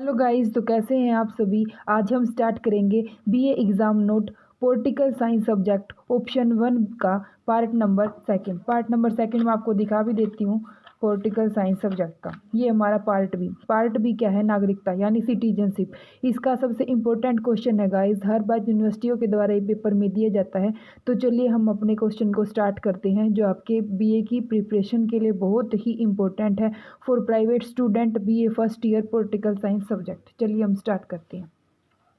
Hello guys, तो कैसे हैं आप सभी। आज हम स्टार्ट करेंगे BA exam note political science subject option 1 का पार्ट नंबर सेकंड में आपको दिखा भी देती हूँ। पॉलिटिकल साइंस सब्जेक्ट का ये हमारा पार्ट बी क्या है, नागरिकता यानी सिटीजनशिप। इसका सबसे इम्पोर्टेंट क्वेश्चन है गाइस, हर बार यूनिवर्सिटियों के द्वारा ये पेपर में दिया जाता है। तो चलिए हम अपने क्वेश्चन को स्टार्ट करते हैं, जो आपके बीए की प्रिपरेशन के लिए बहुत ही इम्पोर्टेंट है for private student BA first year political science subject. चलिए हम स्टार्ट करते हैं।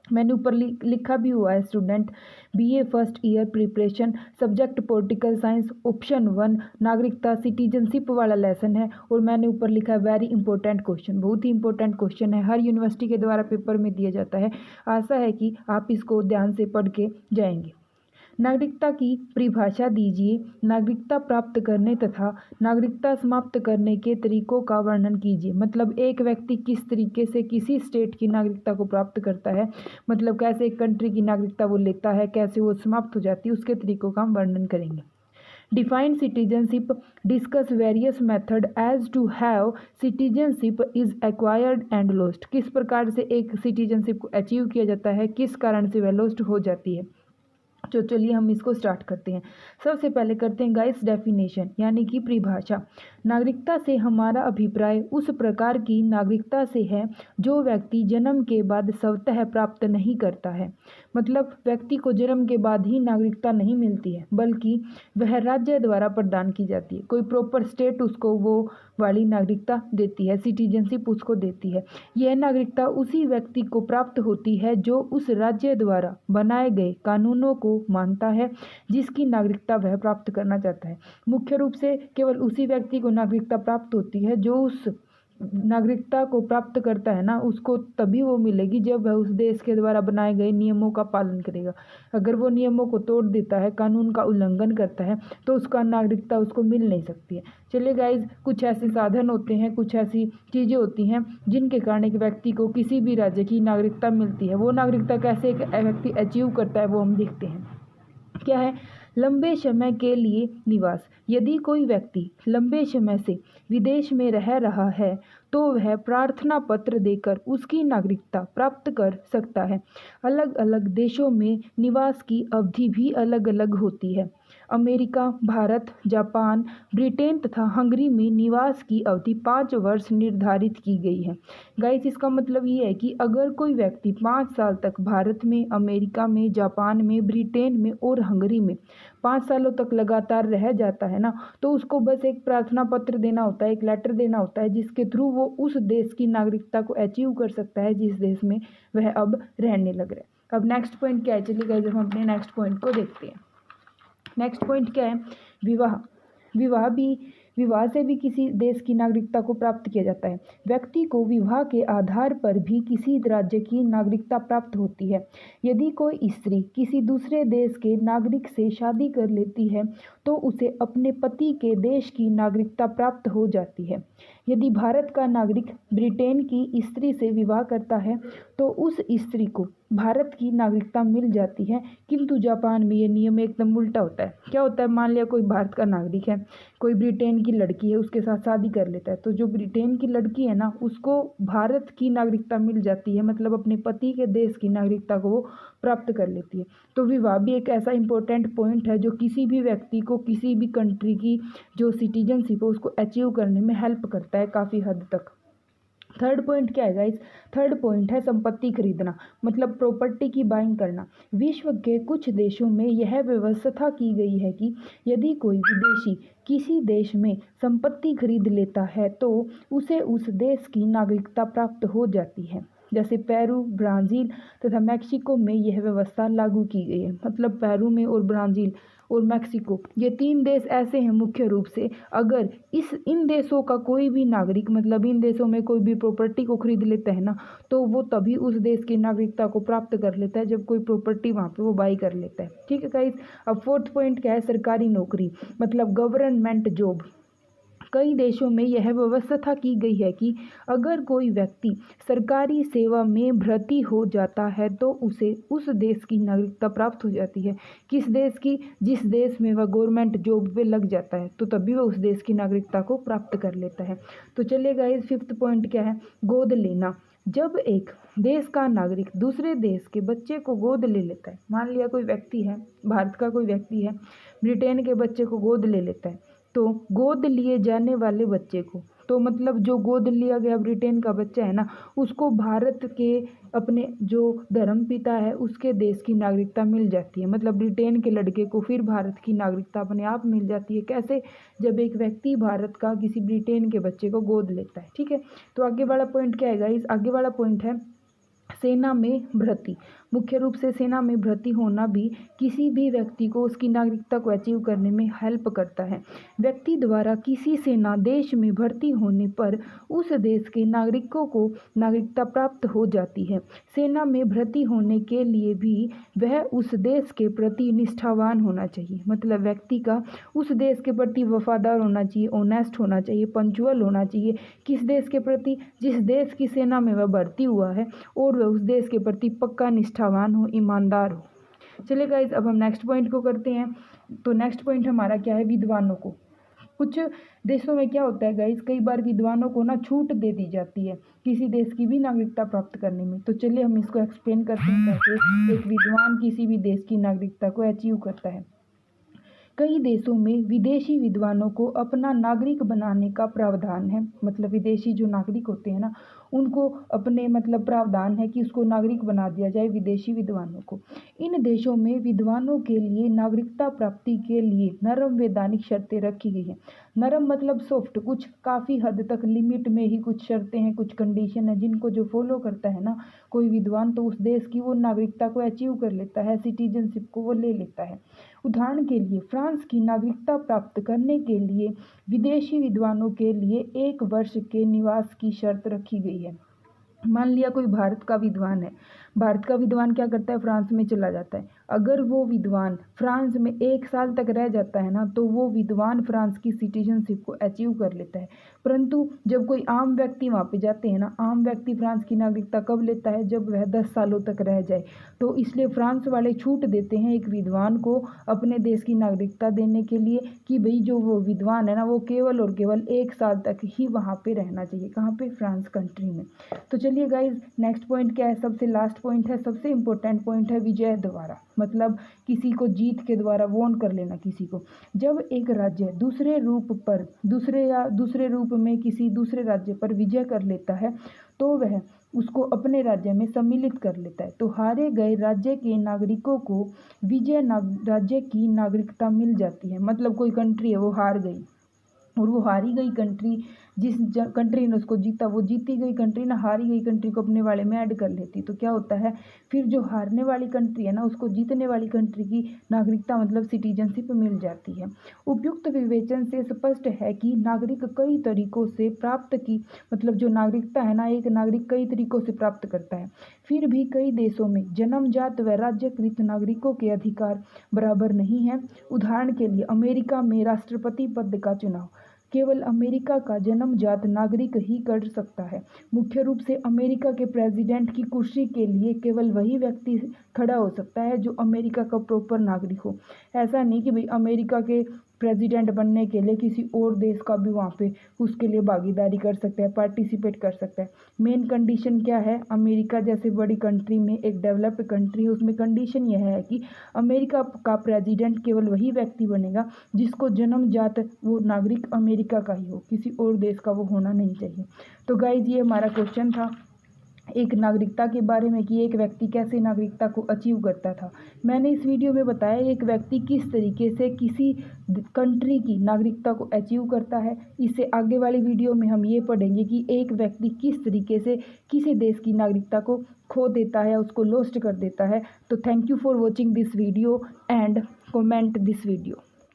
मैंने ऊपर लिखा भी हुआ है student, BA first year preparation subject political science option 1 नागरिकता सिटीजनशिप वाला लेसन है। और मैंने ऊपर लिखा है वेरी इंपॉर्टेंट क्वेश्चन, बहुत ही इंपॉर्टेंट क्वेश्चन है, हर यूनिवर्सिटी के द्वारा पेपर में दिया जाता है। आशा है कि आप इसको ध्यान से पढ़ के जाएंगे। नागरिकता की परिभाषा दीजिए। नागरिकता प्राप्त करने तथा नागरिकता समाप्त करने के तरीकों का वर्णन कीजिए। मतलब एक व्यक्ति किस तरीके से किसी स्टेट की नागरिकता को प्राप्त करता है, मतलब कैसे एक कंट्री की नागरिकता वो लेता है, कैसे वो समाप्त हो जाती है, उसके तरीकों का हम वर्णन करेंगे। Define citizenship, discuss various method as to have citizenship is acquired and lost. किस प्रकार से एक सिटीजनशिप को अचीव किया जाता है, किस कारण से वह लॉस्ट हो जाती है। तो चलिए हम इसको स्टार्ट करते हैं। सबसे पहले करते हैं गाइस डेफिनेशन यानी कि परिभाषा। नागरिकता से हमारा अभिप्राय उस प्रकार की नागरिकता से है जो व्यक्ति जन्म के बाद स्वतः प्राप्त नहीं करता है। मतलब व्यक्ति को जन्म के बाद ही नागरिकता नहीं मिलती है, बल्कि वह राज्य द्वारा प्रदान की जाती है। कोई प्रॉपर स्टेट उसको वो वाली नागरिकता देती है, सिटीजनशिप उसको देती है। यह नागरिकता उसी व्यक्ति को प्राप्त होती है जो उस राज्य द्वारा बनाए गए कानूनों को मानता है जिसकी नागरिकता वह प्राप्त करना चाहता है। मुख्य रूप से केवल उसी व्यक्ति को नागरिकता प्राप्त होती है जो उस नागरिकता को प्राप्त करता है ना, उसको तभी वो मिलेगी जब वह उस देश के द्वारा बनाए गए नियमों का पालन करेगा। अगर वो नियमों को तोड़ देता है, कानून का उल्लंघन करता है, तो उसका नागरिकता उसको मिल नहीं सकती है। चलिए गाइज, कुछ ऐसे साधन होते हैं, कुछ ऐसी चीज़ें होती हैं जिनके कारण एक व्यक्ति को किसी भी राज्य की नागरिकता मिलती है। वो नागरिकता कैसे एक व्यक्ति अचीव करता है वो हम देखते हैं। क्या है? लंबे समय के लिए निवास। यदि कोई व्यक्ति लंबे समय से विदेश में रह रहा है तो वह प्रार्थना पत्र देकर उसकी नागरिकता प्राप्त कर सकता है। अलग अलग देशों में निवास की अवधि भी अलग अलग होती है। अमेरिका, भारत, जापान, ब्रिटेन तथा हंगरी में निवास की अवधि 5 वर्ष निर्धारित की गई है। गाइस, इसका मतलब ये है कि अगर कोई व्यक्ति 5 साल तक भारत में, अमेरिका में, जापान में, ब्रिटेन में और हंगरी में 5 सालों तक लगातार रह जाता है ना, तो उसको बस एक प्रार्थना पत्र देना होता है, एक लेटर देना होता है, जिसके थ्रू वो उस देश की नागरिकता को अचीव कर सकता है जिस देश में वह अब रहने लग रहा है। अब नेक्स्ट पॉइंट क्या है, चलिए गाइस हम अपने नेक्स्ट पॉइंट को देखते हैं। नेक्स्ट पॉइंट क्या है? विवाह। विवाह से भी किसी देश की नागरिकता को प्राप्त किया जाता है। व्यक्ति को विवाह के आधार पर भी किसी राज्य की नागरिकता प्राप्त होती है। यदि कोई स्त्री किसी दूसरे देश के नागरिक से शादी कर लेती है तो उसे अपने पति के देश की नागरिकता प्राप्त हो जाती है। यदि भारत का नागरिक ब्रिटेन की स्त्री से विवाह करता है तो उस स्त्री को भारत की नागरिकता मिल जाती है। किंतु जापान में ये नियम एकदम उल्टा होता है। क्या होता है? मान लिया कोई भारत का नागरिक है, कोई ब्रिटेन की लड़की है, उसके साथ शादी कर लेता है, तो जो ब्रिटेन की लड़की है ना, उसको भारत की नागरिकता मिल जाती है, मतलब अपने पति के देश की नागरिकता को वो प्राप्त कर लेती है। तो विवाह भी एक ऐसा इंपॉर्टेंट पॉइंट है जो किसी भी व्यक्ति को किसी भी कंट्री की जो सिटीजनशिप है उसको अचीव करने में हेल्प करता है काफ़ी हद तक। थर्ड पॉइंट क्या है गाइस? थर्ड पॉइंट है संपत्ति खरीदना, मतलब प्रॉपर्टी की बाइंग करना। विश्व के कुछ देशों में यह व्यवस्था की गई है कि यदि कोई विदेशी किसी देश में संपत्ति खरीद लेता है तो उसे उस देश की नागरिकता प्राप्त हो जाती है। जैसे पेरू, ब्राज़ील तथा मैक्सिको में यह व्यवस्था लागू की गई है। मतलब पेरू में और ब्राज़ील और मैक्सिको, ये 3 देश ऐसे हैं मुख्य रूप से, अगर इन देशों का कोई भी नागरिक, मतलब इन देशों में कोई भी प्रॉपर्टी को खरीद लेता है ना, तो वो तभी उस देश की नागरिकता को प्राप्त कर लेता है जब कोई प्रॉपर्टी वहाँ पे वो बाई कर लेता है। ठीक है गाइस। अब फोर्थ पॉइंट क्या है? सरकारी नौकरी, मतलब गवर्नमेंट जॉब। कई देशों में यह व्यवस्था की गई है कि अगर कोई व्यक्ति सरकारी सेवा में भर्ती हो जाता है तो उसे उस देश की नागरिकता प्राप्त हो जाती है। किस देश की? जिस देश में वह गवर्नमेंट जॉब पे लग जाता है, तो तभी वह उस देश की नागरिकता को प्राप्त कर लेता है। तो चलिए गाइस, फिफ्थ पॉइंट क्या है? गोद लेना। जब एक देश का नागरिक दूसरे देश के बच्चे को गोद ले लेता है, मान लिया कोई व्यक्ति है, भारत का कोई व्यक्ति है, ब्रिटेन के बच्चे को गोद ले लेता है, तो गोद लिए जाने वाले बच्चे को, तो मतलब जो गोद लिया गया ब्रिटेन का बच्चा है ना, उसको भारत के अपने जो धर्मपिता है उसके देश की नागरिकता मिल जाती है। मतलब ब्रिटेन के लड़के को फिर भारत की नागरिकता अपने आप मिल जाती है। कैसे? जब एक व्यक्ति भारत का किसी ब्रिटेन के बच्चे को गोद लेता है। ठीक है, तो आगे वाला पॉइंट क्या है गाइस? आगे वाला पॉइंट है सेना में भर्ती। मुख्य रूप से सेना में भर्ती होना भी किसी भी व्यक्ति को उसकी नागरिकता को अचीव करने में हेल्प करता है। व्यक्ति द्वारा किसी सेना देश में भर्ती होने पर उस देश के नागरिकों को नागरिकता प्राप्त हो जाती है। सेना में भर्ती होने के लिए भी वह उस देश के प्रति निष्ठावान होना चाहिए। मतलब व्यक्ति का उस देश के प्रति वफादार होना चाहिए, ऑनेस्ट होना चाहिए, पंक्चुअल होना चाहिए। किस देश के प्रति? जिस देश की सेना में वह भर्ती हुआ है, और वह उस देश के प्रति पक्का निष्ठावान हो, ईमानदार हो। चलिए गाइज, अब हम नेक्स्ट पॉइंट को करते हैं। तो नेक्स्ट पॉइंट हमारा क्या है? विद्वानों को। कुछ देशों में क्या होता है गाइज, कई बार विद्वानों को ना छूट दे दी जाती है किसी देश की भी नागरिकता प्राप्त करने में। तो चलिए हम इसको एक्सप्लेन करते हैं कैसे एक विद्वान किसी भी देश की नागरिकता को अचीव करता है। कई देशों में विदेशी विद्वानों को अपना नागरिक बनाने का प्रावधान है। मतलब विदेशी जो नागरिक होते हैं ना, उनको अपने मतलब प्रावधान है कि उसको नागरिक बना दिया जाए, विदेशी विद्वानों को। इन देशों में विद्वानों के लिए नागरिकता प्राप्ति के लिए नरम वैधानिक शर्तें रखी गई हैं। नरम मतलब सॉफ्ट, कुछ काफ़ी हद तक लिमिट में ही कुछ शर्तें हैं, कुछ कंडीशन है, जिनको जो फॉलो करता है ना कोई विद्वान, तो उस देश की वो नागरिकता को अचीव कर लेता है, सिटीजनशिप को वो ले लेता है। उदाहरण के लिए फ्रांस की नागरिकता प्राप्त करने के लिए विदेशी विद्वानों के लिए 1 वर्ष के निवास की शर्त रखी गई है। मान लिया कोई भारत का विद्वान है, भारत का विद्वान क्या करता है? फ्रांस में चला जाता है। अगर वो विद्वान फ्रांस में 1 साल तक रह जाता है ना, तो वो विद्वान फ्रांस की सिटीजनशिप को अचीव कर लेता है। परंतु जब कोई आम व्यक्ति वहाँ पे जाते हैं ना, आम व्यक्ति फ्रांस की नागरिकता कब लेता है? जब वह 10 सालों तक रह जाए। तो इसलिए फ्रांस वाले छूट देते हैं एक विद्वान को अपने देश की नागरिकता देने के लिए कि भाई जो वो विद्वान है ना, वो केवल और केवल 1 साल तक ही वहाँ पे रहना चाहिए। कहाँ पे? फ्रांस कंट्री में। तो चलिए गाइज, नेक्स्ट पॉइंट क्या है? सबसे लास्ट पॉइंट है, सबसे इंपॉर्टेंट पॉइंट है विजय द्वारा। मतलब किसी को जीत के द्वारा वोन कर लेना किसी को। जब एक राज्य दूसरे रूप में किसी दूसरे राज्य पर विजय कर लेता है, तो वह उसको अपने राज्य में सम्मिलित कर लेता है। तो हारे गए राज्य के नागरिकों को राज्य की नागरिकता मिल जाती है। मतलब कोई कंट्री है, वो हार गई, और वो हारी गई कंट्री, जिस कंट्री ने उसको जीता, वो जीती गई कंट्री ना हारी गई कंट्री को अपने वाले में ऐड कर लेती। तो क्या होता है फिर? जो हारने वाली कंट्री है ना, उसको जीतने वाली कंट्री की नागरिकता मतलब सिटीजनशिप मिल जाती है। उपयुक्त विवेचन से स्पष्ट है कि नागरिक कई तरीकों से प्राप्त की, मतलब जो नागरिकता है ना, एक नागरिक कई तरीकों से प्राप्त करता है। फिर भी कई देशों में जन्मजात व राज्यकृत नागरिकों के अधिकार बराबर नहीं है। उदाहरण के लिए अमेरिका में राष्ट्रपति पद का चुनाव केवल अमेरिका का जन्मजात नागरिक ही कर सकता है। मुख्य रूप से अमेरिका के प्रेसिडेंट की कुर्सी के लिए केवल वही व्यक्ति खड़ा हो सकता है जो अमेरिका का प्रॉपर नागरिक हो। ऐसा नहीं कि भाई अमेरिका के प्रेसिडेंट बनने के लिए किसी और देश का भी वहाँ पे उसके लिए भागीदारी कर सकता है, पार्टिसिपेट कर सकता है। मेन कंडीशन क्या है? अमेरिका जैसे बड़ी कंट्री में, एक डेवलप्ड कंट्री है, उसमें कंडीशन यह है कि अमेरिका का प्रेसिडेंट केवल वही व्यक्ति बनेगा जिसको जन्मजात वो नागरिक अमेरिका का ही हो, किसी और देश का वो होना नहीं चाहिए। तो गाइज, ये हमारा क्वेश्चन था एक नागरिकता के बारे में कि एक व्यक्ति कैसे नागरिकता को अचीव करता था। मैंने इस वीडियो में बताया एक व्यक्ति किस तरीके से किसी कंट्री की नागरिकता को अचीव करता है। इससे आगे वाली वीडियो में हम ये पढ़ेंगे कि एक व्यक्ति किस तरीके से किसी देश की नागरिकता को खो देता है, उसको लॉस्ट कर देता है। तो thank you for watching this video and comment this video.